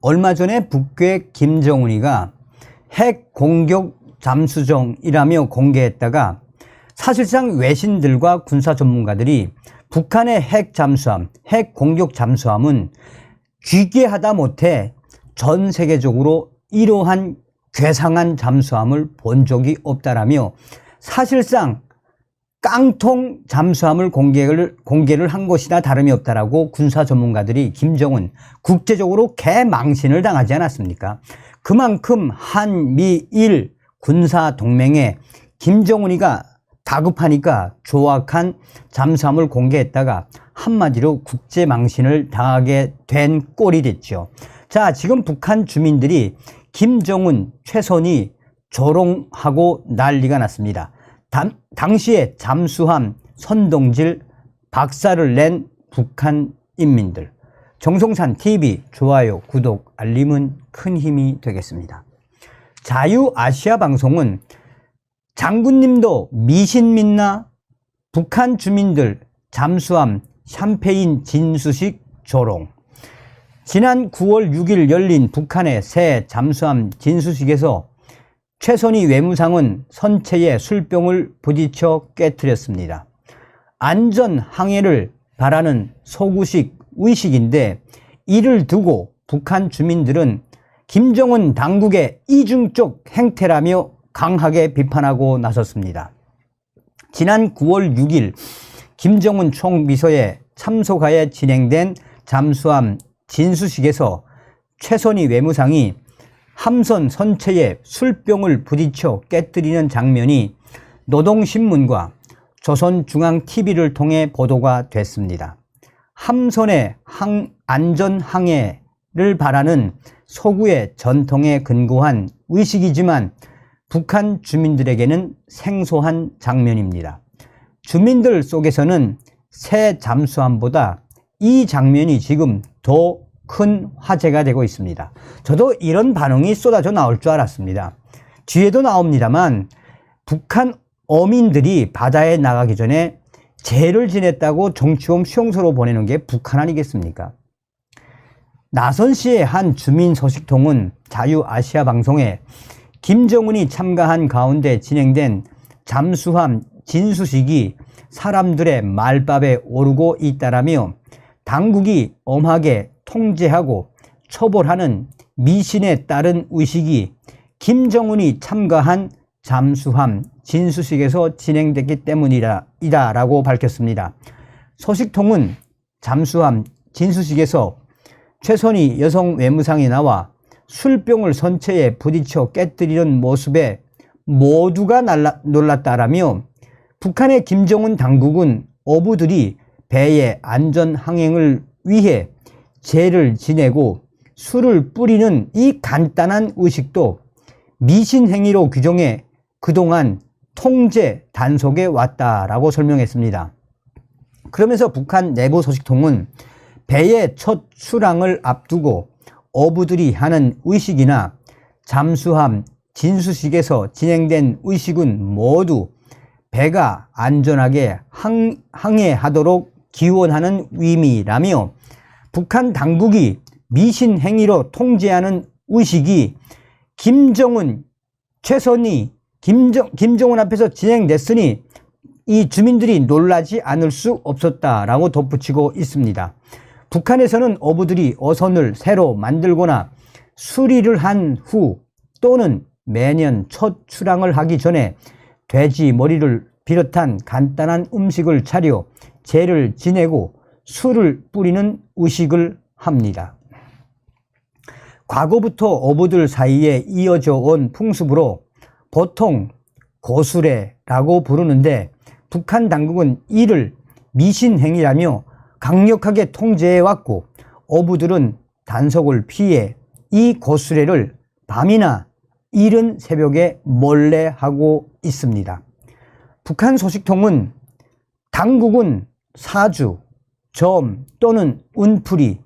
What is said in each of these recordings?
얼마 전에 북괴 김정은이가 핵 공격 잠수정이라며 공개했다가 사실상 외신들과 군사 전문가들이 북한의 핵 잠수함, 핵 공격 잠수함은 기괴하다 못해 전 세계적으로 이러한 괴상한 잠수함을 본 적이 없다라며 사실상 깡통 잠수함을 공개를 한 것이나 다름이 없다라고 군사 전문가들이 김정은 국제적으로 개망신을 당하지 않았습니까? 그만큼 한미일 군사 동맹에 김정은이가 다급하니까 조악한 잠수함을 공개했다가 한마디로 국제망신을 당하게 된 꼴이 됐죠. 자, 지금 북한 주민들이 김정은, 최선희 조롱하고 난리가 났습니다. 당시에 잠수함 선동질 박살을 낸 북한 인민들. 정성산 TV 좋아요, 구독, 알림은 큰 힘이 되겠습니다. 자유아시아 방송은 장군님도 미신 믿나? 북한 주민들 잠수함 샴페인 진수식 조롱. 지난 9월 6일 열린 북한의 새 잠수함 진수식에서 최선희 외무상은 선체에 술병을 부딪혀 깨뜨렸습니다. 안전 항해를 바라는 서구식 의식인데 이를 두고 북한 주민들은 김정은 당국의 이중적 행태라며 강하게 비판하고 나섰습니다. 지난 9월 6일 김정은 총비서에 참석하에 진행된 잠수함 진수식에서 최선희 외무상이 함선 선체에 술병을 부딪혀 깨뜨리는 장면이 노동신문과 조선중앙TV를 통해 보도가 됐습니다. 함선의 안전항해를 바라는 서구의 전통에 근거한 의식이지만 북한 주민들에게는 생소한 장면입니다. 주민들 속에서는 새 잠수함보다 이 장면이 지금 더 큰 화제가 되고 있습니다. 저도 이런 반응이 쏟아져 나올 줄 알았습니다. 뒤에도 나옵니다만 북한 어민들이 바다에 나가기 전에 제를 지냈다고 정치범 수용소로 보내는 게 북한 아니겠습니까? 나선시의 한 주민 소식통은 자유아시아 방송에 김정은이 참가한 가운데 진행된 잠수함 진수식이 사람들의 말밥에 오르고 있다라며 당국이 엄하게 통제하고 처벌하는 미신에 따른 의식이 김정은이 참가한 잠수함 진수식에서 진행됐기 때문이다라고 밝혔습니다. 소식통은 잠수함 진수식에서 최선희 여성 외무상이 나와 술병을 선체에 부딪혀 깨뜨리는 모습에 모두가 놀랐다라며 북한의 김정은 당국은 어부들이 배의 안전 항행을 위해 제를 지내고 술을 뿌리는 이 간단한 의식도 미신 행위로 규정해 그동안 통제 단속에 왔다라고 설명했습니다. 그러면서 북한 내부 소식통은 배의 첫 출항을 앞두고 어부들이 하는 의식이나 잠수함 진수식에서 진행된 의식은 모두 배가 안전하게 항해하도록 기원하는 의미라며 북한 당국이 미신 행위로 통제하는 의식이 김정은, 최선희, 김정은 앞에서 진행됐으니 이 주민들이 놀라지 않을 수 없었다라고 덧붙이고 있습니다. 북한에서는 어부들이 어선을 새로 만들거나 수리를 한 후 또는 매년 첫 출항을 하기 전에 돼지 머리를 비롯한 간단한 음식을 차려 제를 지내고 술을 뿌리는 의식을 합니다. 과거부터 어부들 사이에 이어져 온 풍습으로 보통 고수레라고 부르는데 북한 당국은 이를 미신행위라며 강력하게 통제해왔고 어부들은 단속을 피해 이 고수레를 밤이나 이른 새벽에 몰래 하고 있습니다. 북한 소식통은 당국은 사주, 점 또는 운풀이,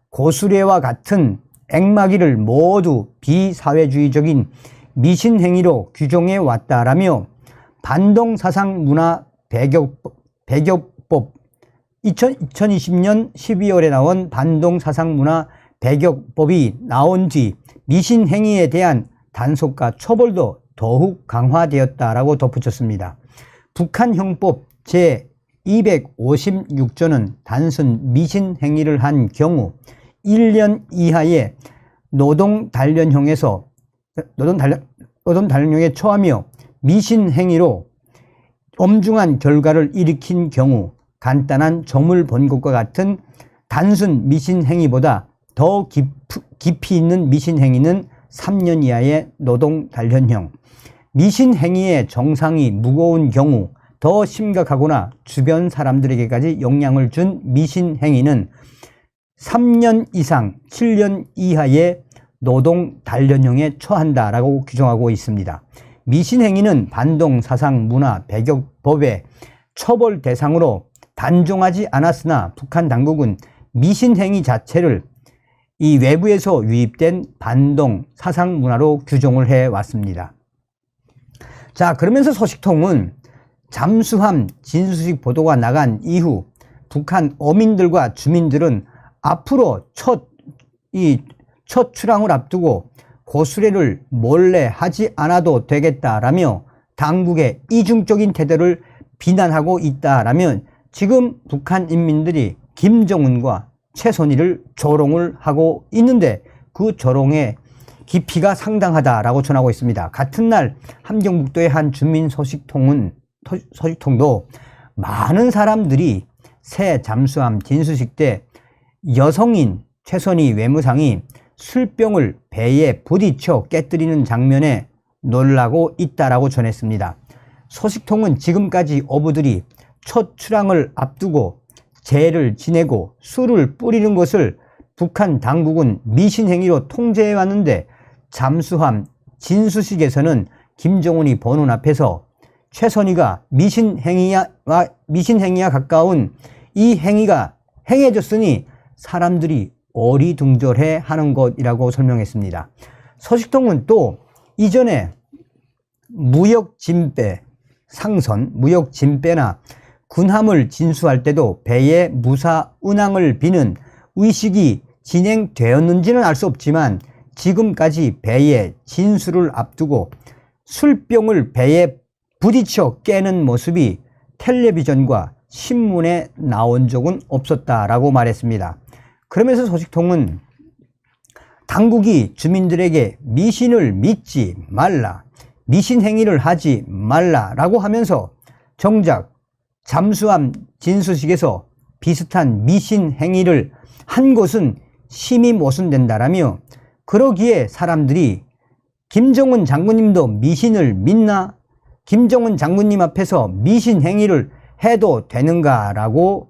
고수레와 같은 액마기를 모두 비사회주의적인 미신행위로 규정해 왔다라며 반동사상문화 배격법 2020년 12월에 나온 반동사상문화 배격법이 나온 뒤 미신행위에 대한 단속과 처벌도 더욱 강화되었다라고 덧붙였습니다. 북한 형법 제256조는 단순 미신행위를 한 경우 1년 이하의 노동단련형에 처하며 미신행위로 엄중한 결과를 일으킨 경우 간단한 점을 본 것과 같은 단순 미신행위보다 더 깊이 있는 미신행위는 3년 이하의 노동단련형, 미신행위의 정상이 무거운 경우 더 심각하거나 주변 사람들에게까지 영향을 준 미신행위는 3년 이상 7년 이하의 노동단련형에 처한다라고 규정하고 있습니다. 미신행위는 반동 사상 문화 배격법의 처벌 대상으로 단정하지 않았으나 북한 당국은 미신행위 자체를 이 외부에서 유입된 반동 사상 문화로 규정을 해왔습니다. 자, 그러면서 소식통은 잠수함 진수식 보도가 나간 이후 북한 어민들과 주민들은 앞으로 첫 출항을 앞두고 고수례를 몰래 하지 않아도 되겠다라며 당국의 이중적인 태도를 비난하고 있다라면 지금 북한 인민들이 김정은과 최선희를 조롱을 하고 있는데 그 조롱의 깊이가 상당하다라고 전하고 있습니다. 같은 날 함경북도의 한 주민 소식통도 많은 사람들이 새 잠수함 진수식 때 여성인 최선희 외무상이 술병을 배에 부딪혀 깨뜨리는 장면에 놀라고 있다라고 전했습니다. 소식통은 지금까지 어부들이 첫 출항을 앞두고 제를 지내고 술을 뿌리는 것을 북한 당국은 미신행위로 통제해 왔는데 잠수함 진수식에서는 김정은이 보는 앞에서 최선희가 미신행위와 가까운 이 행위가 행해졌으니 사람들이 어리둥절해 하는 것이라고 설명했습니다. 소식통은 또 이전에 무역진배, 상선, 무역진배나 군함을 진수할 때도 배에 무사 운항을 비는 의식이 진행되었는지는 알 수 없지만 지금까지 배의 진수를 앞두고 술병을 배에 부딪혀 깨는 모습이 텔레비전과 신문에 나온 적은 없었다라고 말했습니다. 그러면서 소식통은 당국이 주민들에게 미신을 믿지 말라, 미신행위를 하지 말라라고 하면서 정작 잠수함 진수식에서 비슷한 미신행위를 한 것은 심히 모순된다라며 그러기에 사람들이 김정은 장군님도 미신을 믿나? 김정은 장군님 앞에서 미신행위를 해도 되는가라고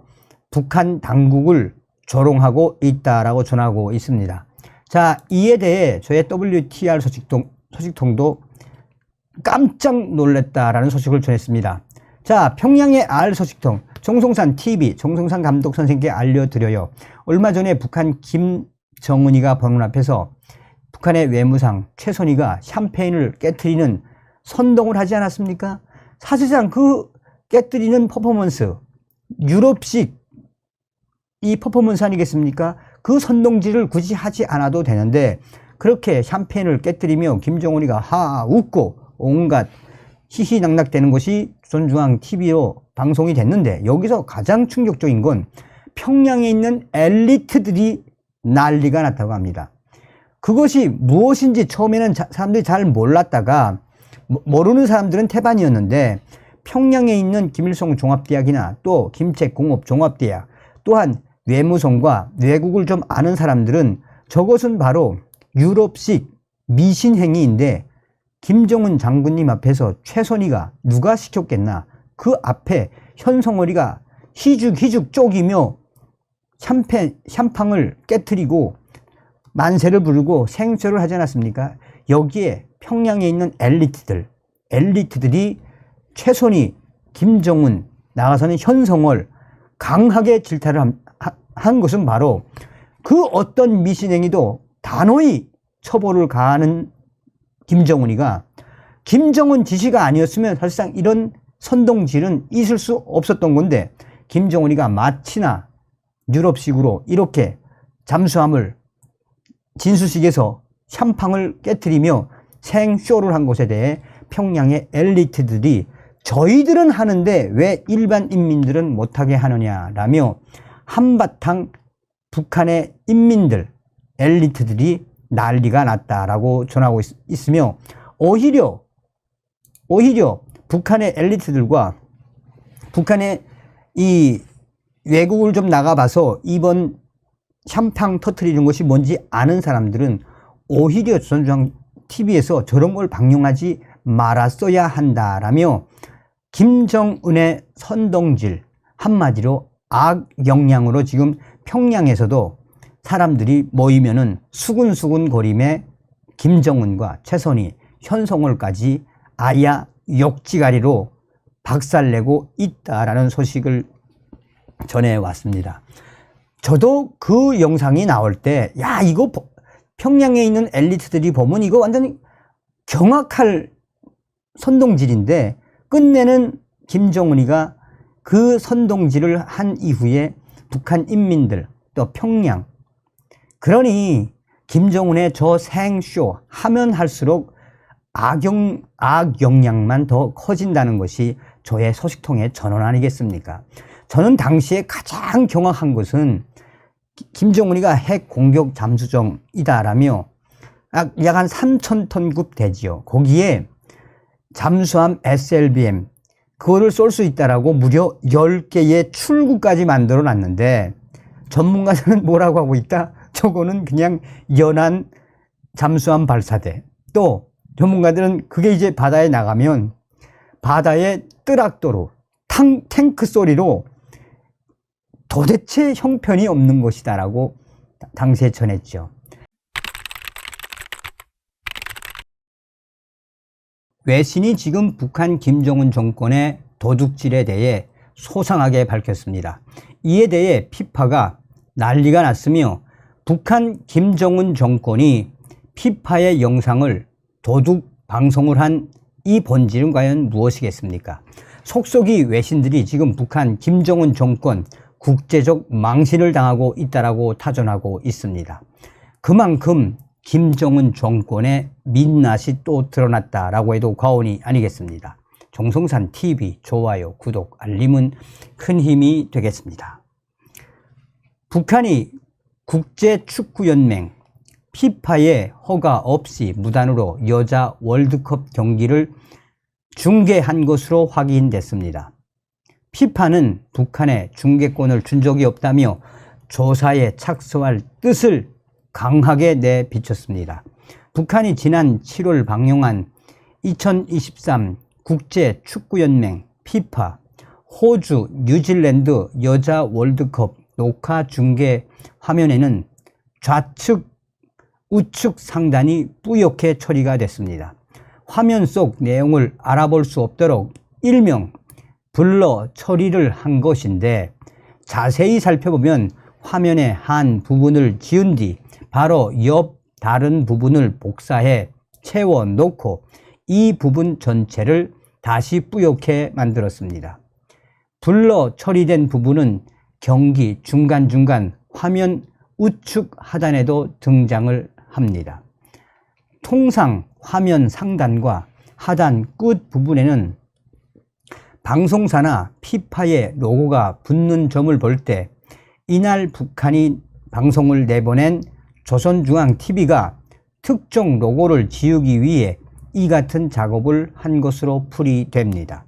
북한 당국을 조롱하고 있다라고 전하고 있습니다. 자, 이에 대해 저의 WTR 소식통도 깜짝 놀랐다라는 소식을 전했습니다. 자, 평양의 R 소식통 정송산 TV 정송산 감독 선생님께 알려드려요. 얼마 전에 북한 김정은이가 보는 앞에서 북한의 외무상 최선희가 샴페인을 깨트리는 선동을 하지 않았습니까? 사실상 그 깨트리는 퍼포먼스, 유럽식 이 퍼포먼스 아니겠습니까? 그 선동질을 굳이 하지 않아도 되는데 그렇게 샴페인을 깨트리며 김정은이가 하 웃고 온갖 희희낙낙대는 것이 조선중앙TV로 방송이 됐는데 여기서 가장 충격적인 건 평양에 있는 엘리트들이 난리가 났다고 합니다. 그것이 무엇인지 처음에는 사람들이 잘 몰랐다가 모르는 사람들은 태반이었는데 평양에 있는 김일성 종합대학이나 또 김책공업 종합대학 또한 외무성과 외국을 좀 아는 사람들은 저것은 바로 유럽식 미신행위인데 김정은 장군님 앞에서 최선희가 누가 시켰겠나 그 앞에 현성월이가 희죽희죽 쪼기며 샴팡을 깨트리고 만세를 부르고 생쇼를 하지 않았습니까? 여기에 평양에 있는 엘리트들이 최선희, 김정은, 나가서는 현성월 강하게 질타를 한 것은 바로 그 어떤 미신행위도 단호히 처벌을 가하는 김정은이가 김정은 지시가 아니었으면 사실상 이런 선동질은 있을 수 없었던 건데 김정은이가 마치나 유럽식으로 이렇게 잠수함을 진수식에서 샴팡을 깨트리며 생쇼를 한 것에 대해 평양의 엘리트들이 저희들은 하는데 왜 일반 인민들은 못하게 하느냐라며 한바탕 북한의 인민들, 엘리트들이 난리가 났다라고 전하고 있으며 오히려 북한의 엘리트들과 북한의 이 외국을 좀 나가봐서 이번 샴팡 터트리는 것이 뭔지 아는 사람들은 오히려 조선중앙 TV에서 저런 걸 방영하지 말았어야 한다라며 김정은의 선동질, 한마디로 악영향으로 지금 평양에서도 사람들이 모이면은 수군수군 거림에 김정은과 최선희, 현송월까지 아야 욕지가리로 박살내고 있다라는 소식을 전해왔습니다. 저도 그 영상이 나올 때, 야, 이거 평양에 있는 엘리트들이 보면 이거 완전히 경악할 선동질인데, 끝내는 김정은이가 그 선동질을 한 이후에 북한 인민들, 또 평양, 그러니 김정은의 저 생쇼 하면 할수록 악영향만 더 커진다는 것이 저의 소식통의 전원 아니겠습니까? 저는 당시에 가장 경악한 것은 김정은이가 핵 공격 잠수정이다라며 약 한 3,000톤급 되지요. 거기에 잠수함 SLBM 그거를 쏠 수 있다라고 무려 10개의 출구까지 만들어 놨는데 전문가들은 뭐라고 하고 있다? 저거는 그냥 연안 잠수함 발사대. 또 전문가들은 그게 이제 바다에 나가면 바다의 뜨락도로 탱크 소리로 도대체 형편이 없는 것이다라고 당시에 전했죠. 외신이 지금 북한 김정은 정권의 도둑질에 대해 소상하게 밝혔습니다. 이에 대해 피파가 난리가 났으며 북한 김정은 정권이 피파의 영상을 도둑 방송을 한 이 본질은 과연 무엇이겠습니까? 속속이 외신들이 지금 북한 김정은 정권 국제적 망신을 당하고 있다라고 타전하고 있습니다. 그만큼 김정은 정권의 민낯이 또 드러났다라고 해도 과언이 아니겠습니다. 정성산 TV 좋아요, 구독, 알림은 큰 힘이 되겠습니다. 북한이 국제축구연맹 피파의 허가 없이 무단으로 여자 월드컵 경기를 중계한 것으로 확인됐습니다. 피파는 북한에 중계권을 준 적이 없다며 조사에 착수할 뜻을 강하게 내비쳤습니다. 북한이 지난 7월 방영한 2023 국제축구연맹 피파 호주 뉴질랜드 여자 월드컵 녹화 중계 화면에는 좌측 우측 상단이 뿌옇게 처리가 됐습니다. 화면 속 내용을 알아볼 수 없도록 일명 블러 처리를 한 것인데 자세히 살펴보면 화면의 한 부분을 지운 뒤 바로 옆 다른 부분을 복사해 채워놓고 이 부분 전체를 다시 뿌옇게 만들었습니다. 블러 처리된 부분은 경기 중간중간 화면 우측 하단에도 등장을 합니다. 통상 화면 상단과 하단 끝 부분에는 방송사나 피파의 로고가 붙는 점을 볼 때 이날 북한이 방송을 내보낸 조선중앙TV가 특정 로고를 지우기 위해 이 같은 작업을 한 것으로 풀이됩니다.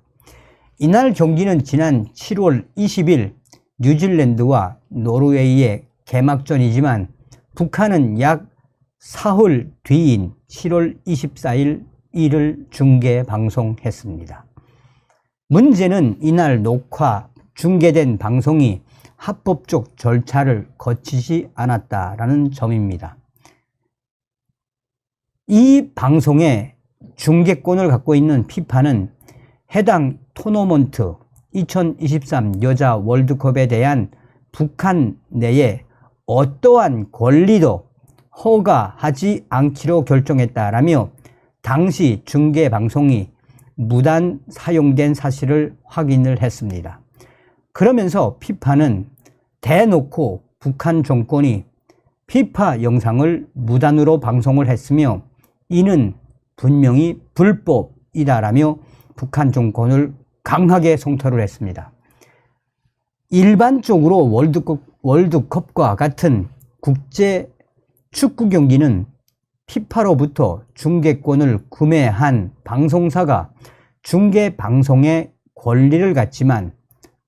이날 경기는 지난 7월 20일 뉴질랜드와 노르웨이의 개막전이지만 북한은 약 사흘 뒤인 7월 24일 이를 중계 방송했습니다. 문제는 이날 녹화, 중계된 방송이 합법적 절차를 거치지 않았다라는 점입니다. 이 방송의 중계권을 갖고 있는 피파는 해당 토너먼트 2023 여자 월드컵에 대한 북한 내에 어떠한 권리도 허가하지 않기로 결정했다라며 당시 중계 방송이 무단 사용된 사실을 확인을 했습니다. 그러면서 피파는 대놓고 북한 정권이 피파 영상을 무단으로 방송을 했으며 이는 분명히 불법이다라며 북한 정권을 강하게 성토를 했습니다. 일반적으로 월드컵과 같은 국제 축구 경기는 피파로부터 중계권을 구매한 방송사가 중계 방송의 권리를 갖지만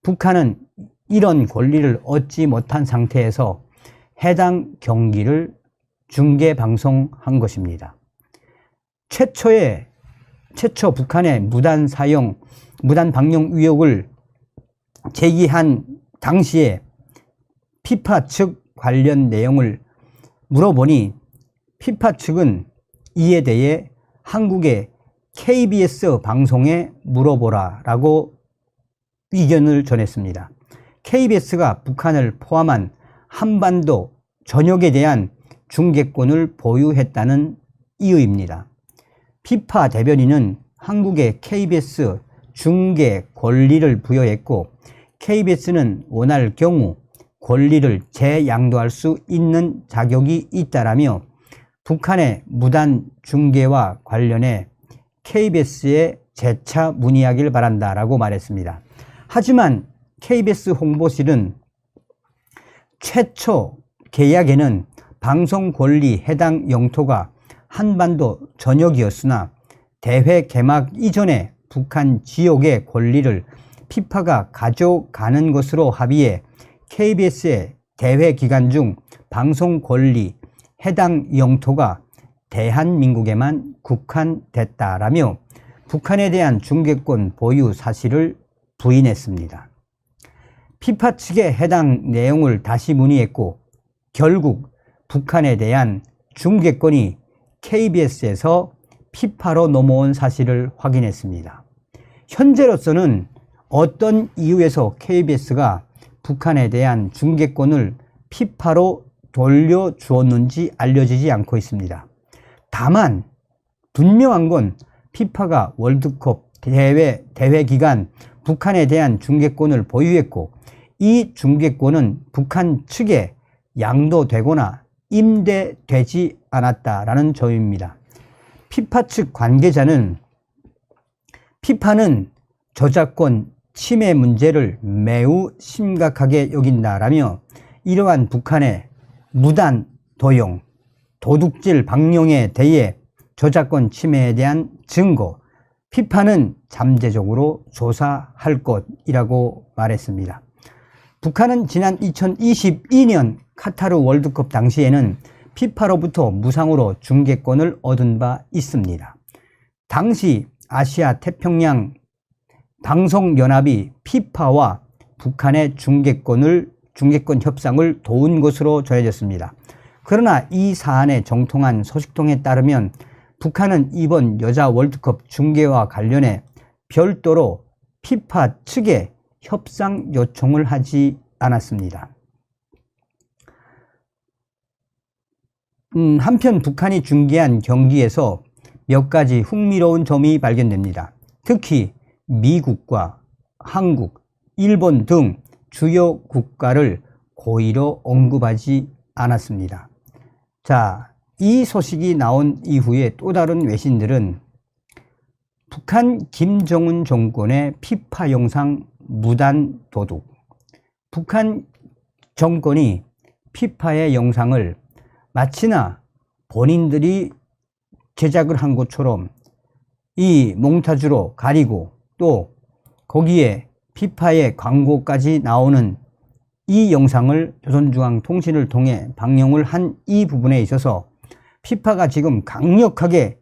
북한은 이런 권리를 얻지 못한 상태에서 해당 경기를 중계 방송한 것입니다. 최초 북한의 무단 방영 의혹을 제기한 당시에 피파 측 관련 내용을 물어보니 피파 측은 이에 대해 한국의 KBS 방송에 물어보라 라고 의견을 전했습니다. KBS가 북한을 포함한 한반도 전역에 대한 중계권을 보유했다는 이유입니다. 피파 대변인은 한국의 KBS 중계 권리를 부여했고 KBS는 원할 경우 권리를 재양도할 수 있는 자격이 있다라며 북한의 무단 중계와 관련해 KBS에 재차 문의하길 바란다라고 말했습니다. 하지만 KBS 홍보실은 최초 계약에는 방송 권리 해당 영토가 한반도 전역이었으나 대회 개막 이전에 북한 지역의 권리를 피파가 가져가는 것으로 합의해 KBS의 대회 기간 중 방송 권리 해당 영토가 대한민국에만 국한됐다라며 북한에 대한 중계권 보유 사실을 부인했습니다. 피파 측에 해당 내용을 다시 문의했고 결국 북한에 대한 중계권이 KBS에서 피파로 넘어온 사실을 확인했습니다. 현재로서는 어떤 이유에서 KBS가 북한에 대한 중계권을 피파로 돌려주었는지 알려지지 않고 있습니다. 다만 분명한 건 피파가 월드컵 대회 기간 북한에 대한 중계권을 보유했고 이 중계권은 북한 측에 양도되거나 임대되지 않았다라는 점입니다. 피파 측 관계자는 피파는 저작권 침해 문제를 매우 심각하게 여긴다라며 이러한 북한의 무단 도용, 도둑질 방영에 대해 저작권 침해에 대한 증거, 피파는 잠재적으로 조사할 것이라고 말했습니다. 북한은 지난 2022년 카타르 월드컵 당시에는 피파로부터 무상으로 중계권을 얻은 바 있습니다. 당시 아시아 태평양 방송연합이 피파와 북한의 중계권 협상을 도운 것으로 전해졌습니다. 그러나 이 사안에 정통한 소식통에 따르면 북한은 이번 여자 월드컵 중계와 관련해 별도로 피파 측에 협상 요청을 하지 않았습니다. 한편 북한이 중계한 경기에서 몇 가지 흥미로운 점이 발견됩니다. 특히 미국과 한국, 일본 등 주요 국가를 고의로 언급하지 않았습니다. 자, 이 소식이 나온 이후에 또 다른 외신들은 북한 김정은 정권의 피파 영상 무단 도둑, 북한 정권이 피파의 영상을 마치나 본인들이 제작을 한 것처럼 이 몽타주로 가리고 또 거기에 피파의 광고까지 나오는 이 영상을 조선중앙통신을 통해 방영을 한 이 부분에 있어서 피파가 지금 강력하게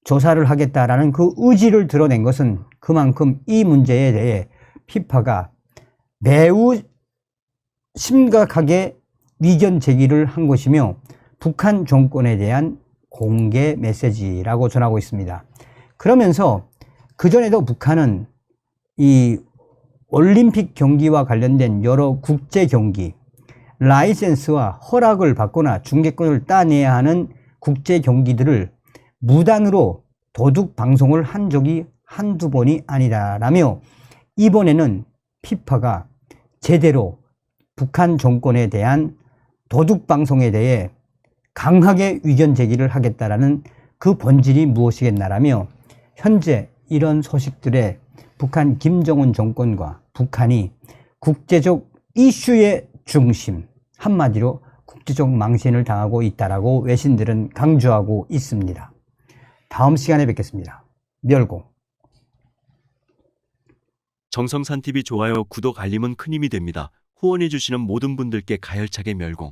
조사를 하겠다라는 그 의지를 드러낸 것은 그만큼 이 문제에 대해 피파가 매우 심각하게 의견 제기를 한 것이며 북한 정권에 대한 공개 메시지라고 전하고 있습니다. 그러면서 그전에도 북한은 이 올림픽 경기와 관련된 여러 국제 경기, 라이센스와 허락을 받거나 중계권을 따내야 하는 국제 경기들을 무단으로 도둑 방송을 한 적이 한두 번이 아니다라며 이번에는 피파가 제대로 북한 정권에 대한 도둑 방송에 대해 강하게 의견 제기를 하겠다라는 그 본질이 무엇이겠나라며 현재 이런 소식들에 북한 김정은 정권과 북한이 국제적 이슈의 중심, 한마디로 국제적 망신을 당하고 있다라고 외신들은 강조하고 있습니다. 다음 시간에 뵙겠습니다. 멸공. 정성산TV 좋아요, 구독, 알림은 큰 힘이 됩니다. 후원해주시는 모든 분들께 가열차게 멸공.